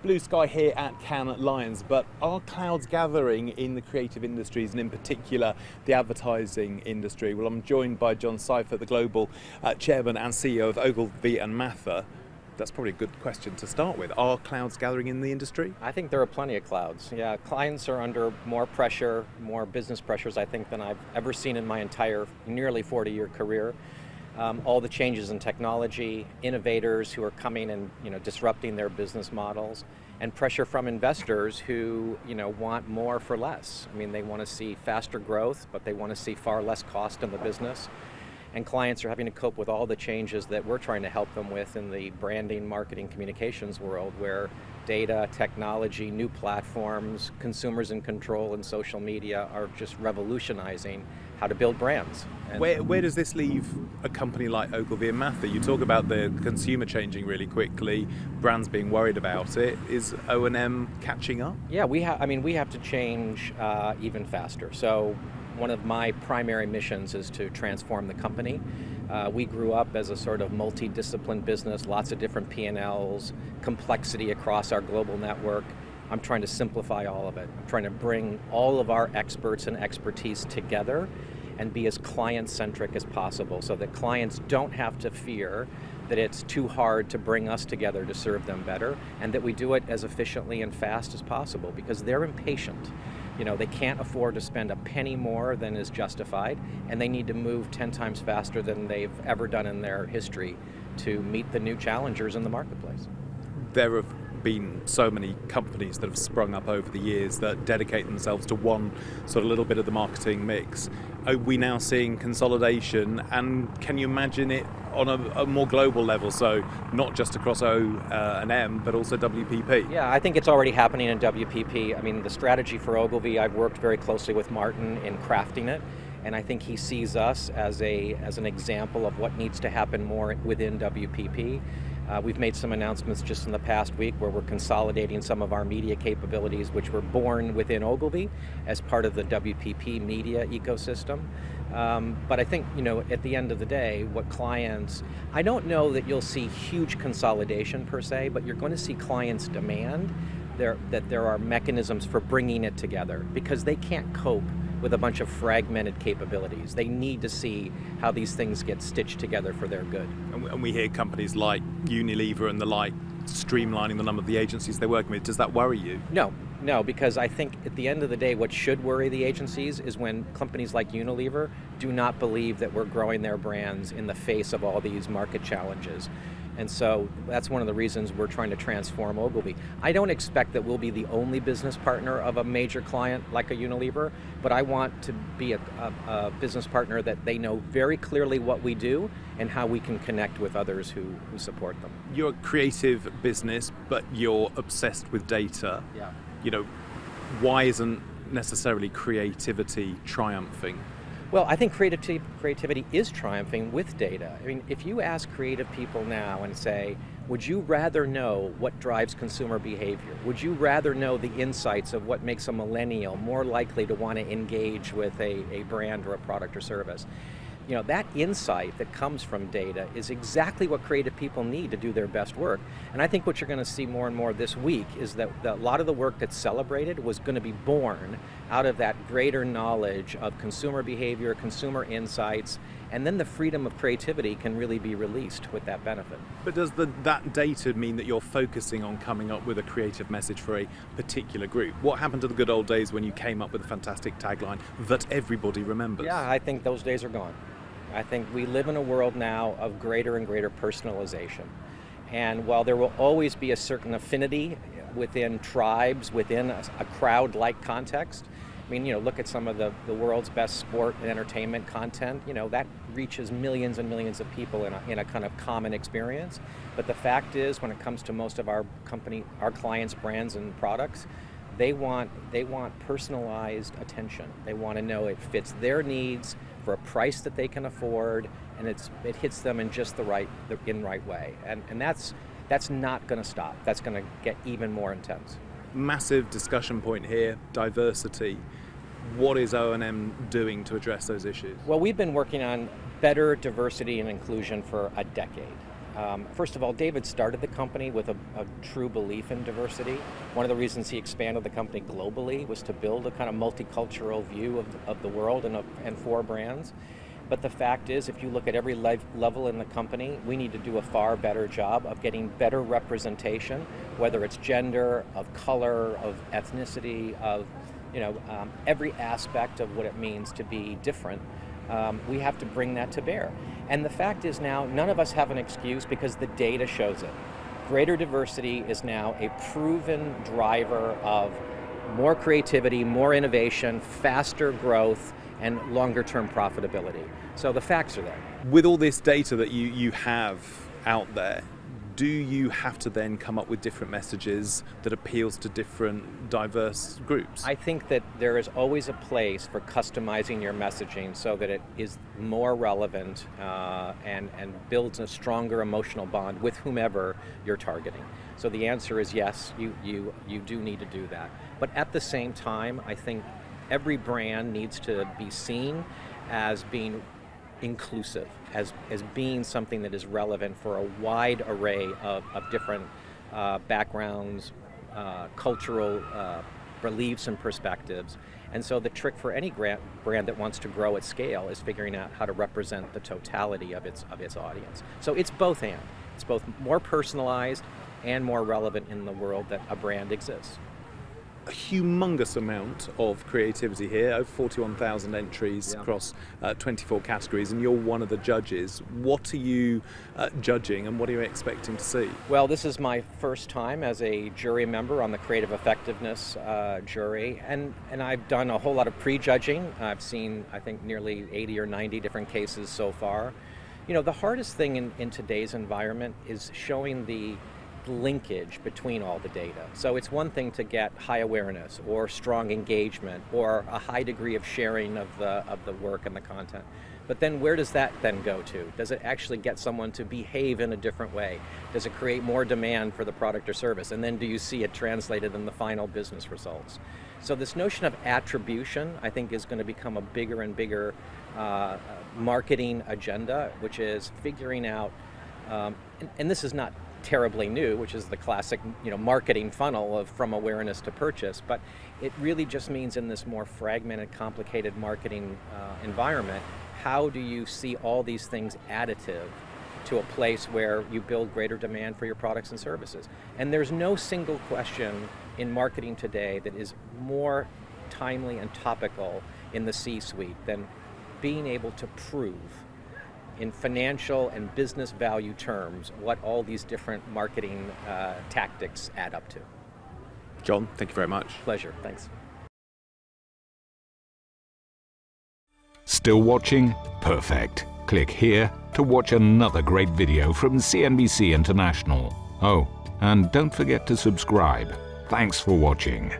Blue sky here at Cannes Lions, but are clouds gathering in the creative industries and in particular the advertising industry? Well, I'm joined by John Seifert, the global chairman and CEO of Ogilvy and Mather. That's probably a good question to start with. Are clouds gathering in the industry? I think there are plenty of clouds. Yeah, clients are under more pressure, more business pressures, I think, than I've ever seen in my entire nearly 40-year career. All the changes in technology, innovators who are coming and disrupting their business models, and pressure from investors who want more for less. I mean, they want to see faster growth, but they want to see far less cost in the business. And clients are having to cope with all the changes that we're trying to help them with in the branding, marketing, communications world, where data, technology, new platforms, consumers in control, and social media are just revolutionizing how to build brands. And where does this leave a company like Ogilvy and Mather? You talk about the consumer changing really quickly, brands being worried about it. Is O&M catching up? Yeah, we have to change even faster. So one of my primary missions is to transform the company. We grew up as a sort of multidisciplined business, lots of different P&Ls, complexity across our global network. I'm trying to simplify all of it. I'm trying to bring all of our experts and expertise together and be as client-centric as possible so that clients don't have to fear that it's too hard to bring us together to serve them better, and that we do it as efficiently and fast as possible because they're impatient. They can't afford to spend a penny more than is justified, and they need to move 10 times faster than they've ever done in their history to meet the new challengers in the marketplace. There have been so many companies that have sprung up over the years that dedicate themselves to one sort of little bit of the marketing mix. Are we now seeing consolidation, and can you imagine it on a more global level, so not just across O&M but also WPP? Yeah, I think it's already happening in WPP. I mean, the strategy for Ogilvy, I've worked very closely with Martin in crafting it, and I think he sees us as an example of what needs to happen more within WPP. We've made some announcements just in the past week where we're consolidating some of our media capabilities, which were born within Ogilvy as part of the WPP media ecosystem. But I think, at the end of the day, what clients, I don't know that you'll see huge consolidation per se, but you're going to see clients demand that there are mechanisms for bringing it together because they can't cope with a bunch of fragmented capabilities. They need to see how these things get stitched together for their good. And we hear companies like Unilever and the like streamlining the number of the agencies they're working with. Does that worry you? No, because I think at the end of the day, what should worry the agencies is when companies like Unilever do not believe that we're growing their brands in the face of all these market challenges. And so that's one of the reasons we're trying to transform Ogilvy. I don't expect that we'll be the only business partner of a major client like a Unilever, but I want to be a business partner that they know very clearly what we do and how we can connect with others who support them. You're a creative business, but you're obsessed with data. Yeah. Why isn't necessarily creativity triumphing? Well, I think creativity is triumphing with data. I mean, if you ask creative people now and say, would you rather know what drives consumer behavior? Would you rather know the insights of what makes a millennial more likely to want to engage with a brand or a product or service? That insight that comes from data is exactly what creative people need to do their best work. And I think what you're going to see more and more this week is that a lot of the work that's celebrated was going to be born out of that greater knowledge of consumer behavior, consumer insights, and then the freedom of creativity can really be released with that benefit. But does that data mean that you're focusing on coming up with a creative message for a particular group? What happened to the good old days when you came up with a fantastic tagline that everybody remembers? Yeah, I think those days are gone. I think we live in a world now of greater and greater personalization. And while there will always be a certain affinity within tribes, within a crowd-like context, I mean, look at some of the world's best sport and entertainment content, that reaches millions and millions of people in a kind of common experience. But the fact is, when it comes to most of our clients' brands and products, they want personalized attention. They want to know it fits their needs for a price that they can afford, and it hits them in just the right way. And that's not going to stop. That's going to get even more intense. Massive discussion point here, diversity. What is O&M doing to address those issues? Well, we've been working on better diversity and inclusion for a decade. First of all, David started the company with a true belief in diversity. One of the reasons he expanded the company globally was to build a kind of multicultural view of the world and for brands. But the fact is, if you look at every level in the company, we need to do a far better job of getting better representation, whether it's gender, of color, of ethnicity, of every aspect of what it means to be different. We have to bring that to bear. And the fact is now, none of us have an excuse because the data shows it. Greater diversity is now a proven driver of more creativity, more innovation, faster growth, and longer-term profitability. So the facts are there. With all this data that you have out there, do you have to then come up with different messages that appeals to different diverse groups? I think that there is always a place for customizing your messaging so that it is more relevant and builds a stronger emotional bond with whomever you're targeting. So the answer is yes, you do need to do that. But at the same time, I think every brand needs to be seen as being inclusive, as being something that is relevant for a wide array of different backgrounds, cultural beliefs and perspectives. And so the trick for any brand that wants to grow at scale is figuring out how to represent the totality of its audience. So it's both and. It's both more personalized and more relevant in the world that a brand exists. A humongous amount of creativity here, over 41,000 entries across 24 categories, and you're one of the judges. What are you judging and what are you expecting to see? Well, this is my first time as a jury member on the Creative Effectiveness jury, and I've done a whole lot of pre-judging. I've seen, I think, nearly 80 or 90 different cases so far. The hardest thing in today's environment is showing the linkage between all the data. So it's one thing to get high awareness or strong engagement or a high degree of sharing of the work and the content. But then where does that then go to? Does it actually get someone to behave in a different way? Does it create more demand for the product or service? And then do you see it translated in the final business results? So this notion of attribution, I think, is going to become a bigger and bigger marketing agenda, which is figuring out, and this is not terribly new, which is the classic marketing funnel of from awareness to purchase, but it really just means in this more fragmented, complicated marketing environment, how do you see all these things additive to a place where you build greater demand for your products and services? And there's no single question in marketing today that is more timely and topical in the C-suite than being able to prove in financial and business value terms what all these different marketing tactics add up to. John, thank you very much. Pleasure, thanks. Still watching? Perfect. Click here to watch another great video from CNBC International. Oh, and don't forget to subscribe. Thanks for watching.